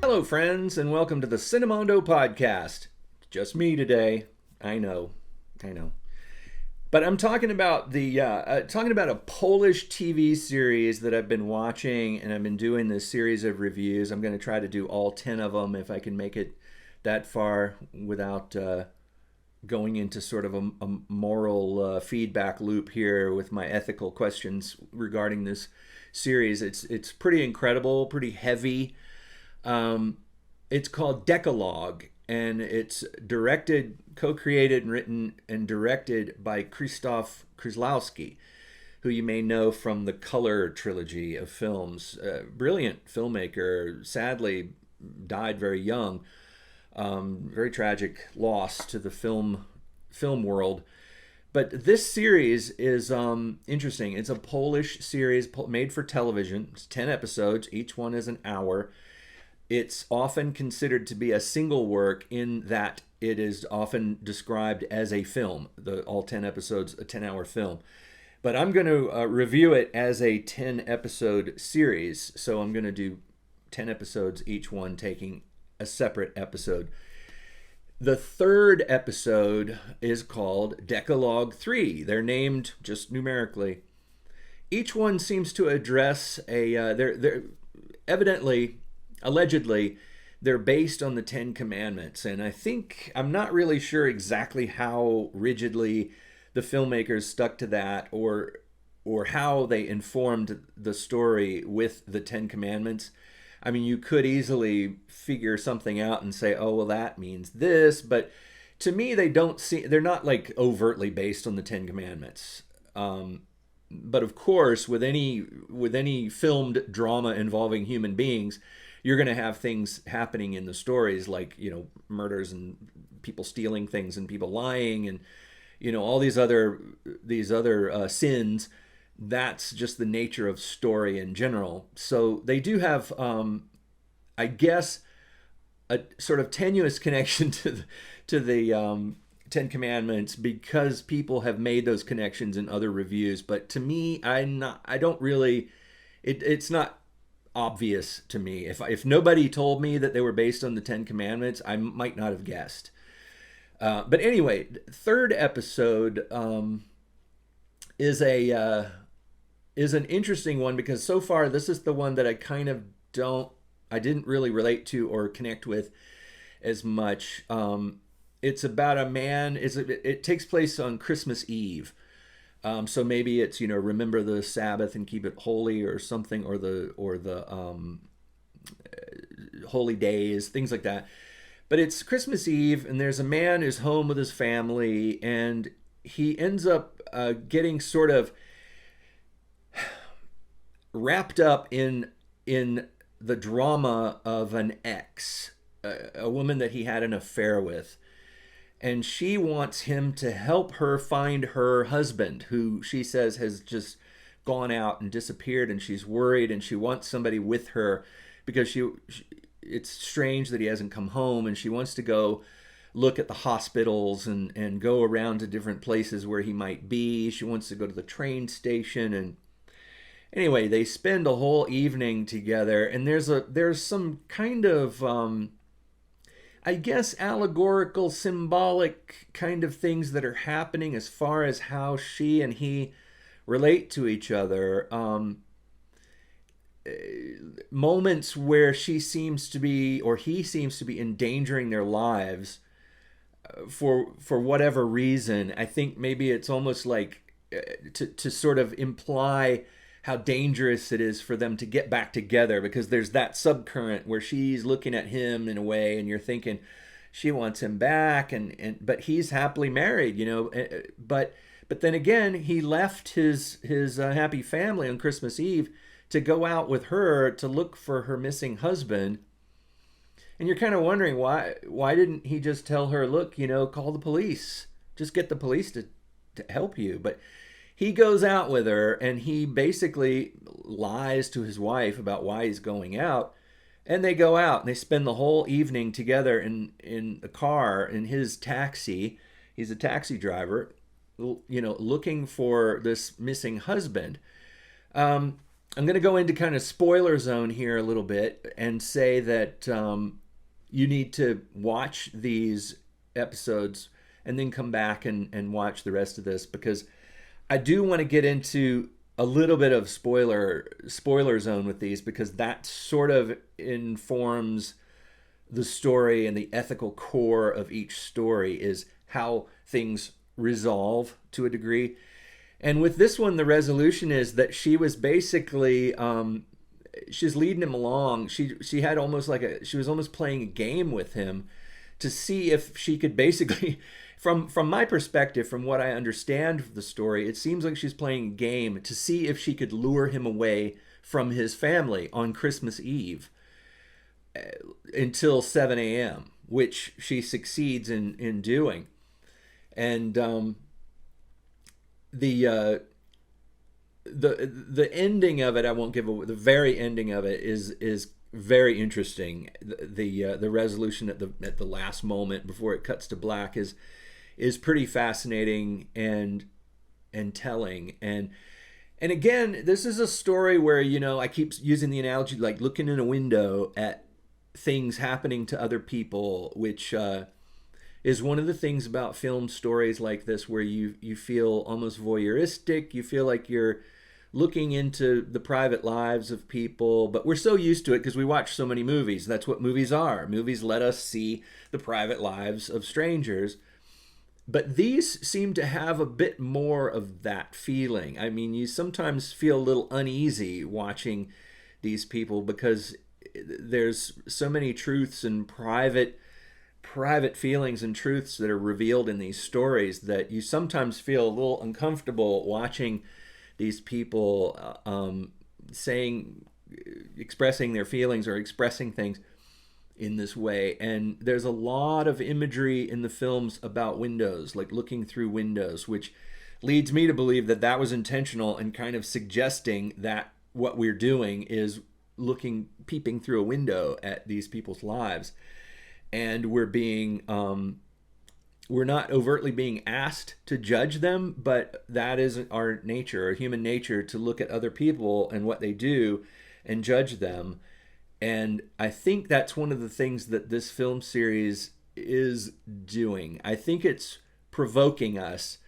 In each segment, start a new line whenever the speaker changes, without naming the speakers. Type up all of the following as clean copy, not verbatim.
Hello, friends, and welcome to the Cinemondo podcast. Just me today. I know. But I'm talking about a Polish TV series that I've been watching, and I've been doing this series of reviews. I'm going to try to do all 10 of them if I can make it that far without going into sort of a moral feedback loop here with my ethical questions regarding this series. It's pretty incredible, pretty heavy. It's called Dekalog, and it's directed, co-created, and written and directed by Krzysztof Kieslowski, who you may know from the Color trilogy of films. Brilliant filmmaker, sadly died very young. Very tragic loss to the film world. But this series is interesting. It's a Polish series made for television. It's 10 episodes. Each one is an hour. It's often considered to be a single work in that it is often described as a film, all 10 episodes, a 10-hour film. But I'm going to review it as a 10-episode series. So I'm going to do 10 episodes, each one taking a separate episode. The third episode is called Dekalog 3. They're named just numerically. Each one seems to address they're evidently, allegedly, they're based on the Ten Commandments. And I'm not really sure exactly how rigidly the filmmakers stuck to that or how they informed the story with the Ten Commandments. I mean, you could easily figure something out and say, oh, well, that means this. But to me, they're not like overtly based on the Ten Commandments. But of course, with any filmed drama involving human beings, you're going to have things happening in the stories like, murders and people stealing things and people lying and, all these other sins. That's just the nature of story in general. So they do have, I guess, a sort of tenuous connection to the Ten Commandments because people have made those connections in other reviews. But to me, it's not obvious to me. If nobody told me that they were based on the Ten Commandments, I might not have guessed. But anyway, third episode is an interesting one because so far this is the one that I didn't really relate to or connect with as much. It's about a man. It takes place on Christmas Eve. So maybe it's, remember the Sabbath and keep it holy or something, or the holy days, things like that. But it's Christmas Eve, and there's a man who's home with his family, and he ends up getting sort of wrapped up in the drama of an ex, a woman that he had an affair with. And she wants him to help her find her husband, who she says has just gone out and disappeared, and she's worried, and she wants somebody with her because it's strange that he hasn't come home, and she wants to go look at the hospitals and go around to different places where he might be. She wants to go to the train station, and anyway, they spend a whole evening together, and there's some kind of I guess allegorical, symbolic kind of things that are happening as far as how she and he relate to each other. Moments where she seems to be, or he seems to be, endangering their lives for whatever reason. I think maybe it's almost like to sort of imply how dangerous it is for them to get back together, because there's that subcurrent where she's looking at him in a way and you're thinking she wants him back, but he's happily married, but then again, he left his happy family on Christmas Eve to go out with her to look for her missing husband. And you're kind of wondering why didn't he just tell her, look, call the police, just get the police to help you. But he goes out with her, and he basically lies to his wife about why he's going out. And they go out, and they spend the whole evening together in a car, in his taxi. He's a taxi driver, looking for this missing husband. I'm going to go into kind of spoiler zone here a little bit and say that you need to watch these episodes and then come back and watch the rest of this, because I do want to get into a little bit of spoiler zone with these, because that sort of informs the story, and the ethical core of each story is how things resolve to a degree. And with this one, the resolution is that she was basically she's leading him along. She had almost like she was almost playing a game with him to see if she could basically, from my perspective, from what I understand of the story, it seems like she's playing a game to see if she could lure him away from his family on Christmas Eve until 7 a.m., which she succeeds in doing. And the ending of it, I won't give away. The very ending of it is very interesting. The resolution at the last moment before it cuts to black is pretty fascinating and telling. And again, this is a story where, I keep using the analogy like looking in a window at things happening to other people, which is one of the things about film stories like this, where you feel almost voyeuristic. You feel like you're looking into the private lives of people, but we're so used to it because we watch so many movies. That's what movies are. Movies let us see the private lives of strangers. But these seem to have a bit more of that feeling. I mean, you sometimes feel a little uneasy watching these people because there's so many truths and private feelings and truths that are revealed in these stories that you sometimes feel a little uncomfortable watching these people expressing their feelings or expressing things in this way. And there's a lot of imagery in the films about windows, like looking through windows, which leads me to believe that was intentional and kind of suggesting that what we're doing is peeping through a window at these people's lives. And we're not overtly being asked to judge them, but that is our nature, our human nature, to look at other people and what they do and judge them. And I think that's one of the things that this film series is doing. I think it's provoking us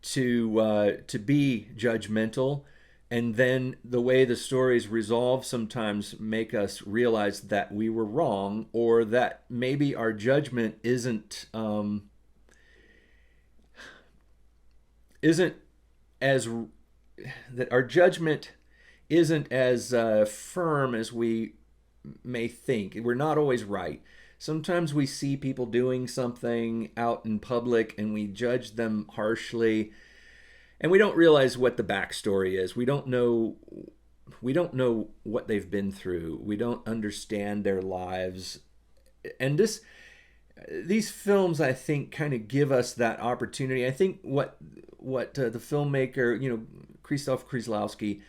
to be judgmental, and then the way the stories resolve sometimes make us realize that we were wrong, or that maybe our judgment isn't as firm as we may think. We're not always right. Sometimes we see people doing something out in public and we judge them harshly, and we don't realize what the backstory is. We don't know what they've been through. We don't understand their lives. And these films, I think, kind of give us that opportunity. I think what the filmmaker, Krzysztof Kieslowski,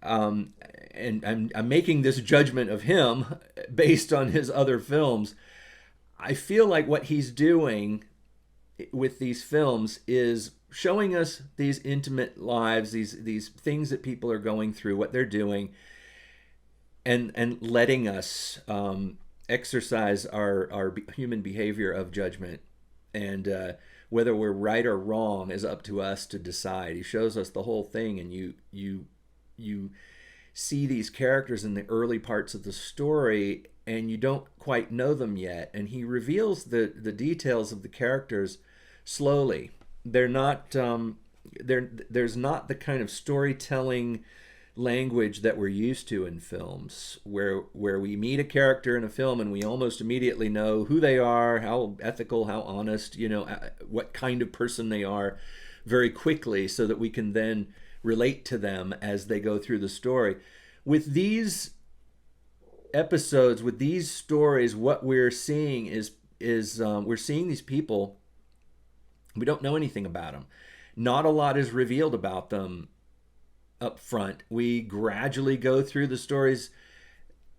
and I'm making this judgment of him based on his other films. I feel like what he's doing with these films is showing us these intimate lives, these things that people are going through, what they're doing, and letting us exercise our human behavior of judgment. And whether we're right or wrong is up to us to decide. He shows us the whole thing, and you see these characters in the early parts of the story, and you don't quite know them yet. And he reveals the details of the characters slowly. They're not there's not the kind of storytelling language that we're used to in films, where we meet a character in a film and we almost immediately know who they are, how ethical, how honest, what kind of person they are very quickly, so that we can then relate to them as they go through the story. With these episodes, with these stories, what we're seeing is we're seeing these people. We don't know anything about them. Not a lot is revealed about them up front. We gradually go through the stories,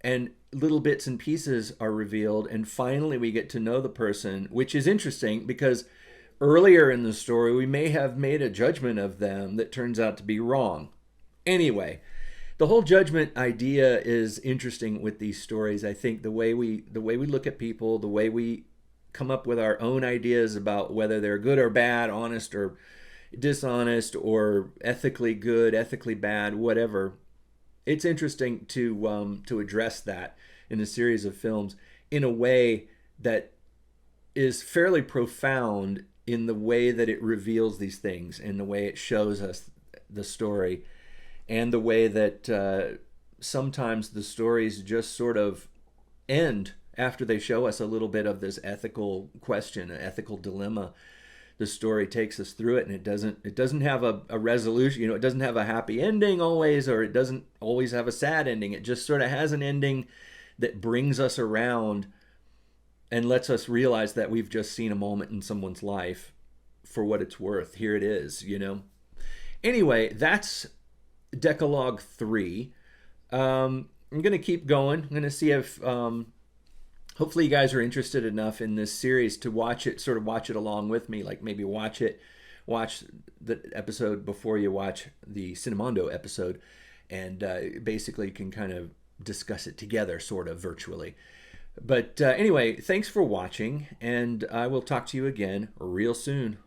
and little bits and pieces are revealed, and finally we get to know the person, which is interesting because earlier in the story we may have made a judgment of them that turns out to be wrong. Anyway, the whole judgment idea is interesting with these stories. I think the way we look at people, the way we come up with our own ideas about whether they're good or bad, honest or dishonest, or ethically good, ethically bad, whatever. It's interesting to address that in a series of films in a way that is fairly profound in the way that it reveals these things, in the way it shows us the story, and the way that sometimes the stories just sort of end after they show us a little bit of this ethical question, an ethical dilemma. The story takes us through it, and it doesn't have a resolution. It doesn't have a happy ending always, or it doesn't always have a sad ending. It just sort of has an ending that brings us around and lets us realize that we've just seen a moment in someone's life for what it's worth. Here it is. Anyway, that's Dekalog 3. I'm going to keep going. I'm going to see if hopefully you guys are interested enough in this series to watch it along with me. Like maybe watch the episode before you watch the Cinemondo episode, and basically can kind of discuss it together, sort of virtually. But anyway, thanks for watching, and I will talk to you again real soon.